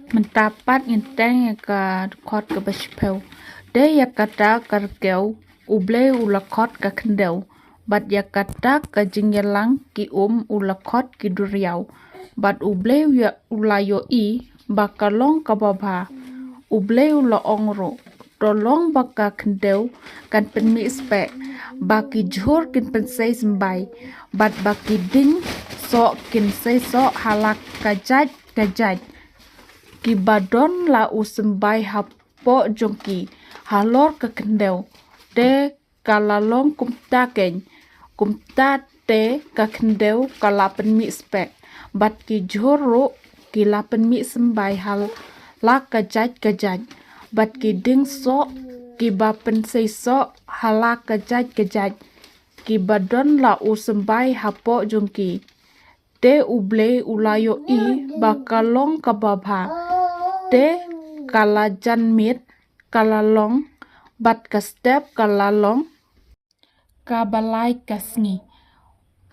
Mendapat nginteng ka khot ka bashpeu de yakata karkeu uble ulakot ka kendeu bat yakata ka jingyalang ki ulakot ki duriau bat uble ya ulayo I bakalong ka baba uble ulaongro tolong baka kendeu kan penmi spe baki jhur kin pensei sembai bat baki ding so kin sei so halak kajaj Kibadon la usembai hapo jongki halor ke kendeu de kalalong kumta te ka kendeu kalapen mi spek bat ki joro ki lapen mi sembai hal la kajaj bat ki ding so ki bapen sei so hala kajaj ki badon la usembai hapo jongki te uble ulayo I bakalong kababha te kalajan mit kalalong bat ka step kalalong kabalai kasngi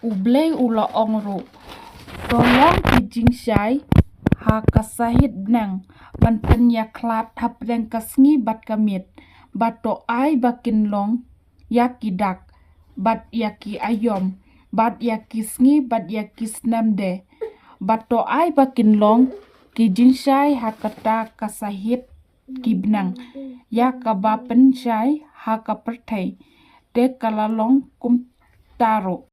uble ula ongro tolong kijing syai ha kasahit nang banten ya klat hapreng kasngi bat kamit bato ai bakin long yakidak bat yaki ayom bat yaki sngi bat yaki snamde bato ai bakin long kijing syai hakata kasahit kibnang ya kabapen syai hakapertai de kalalong kum taro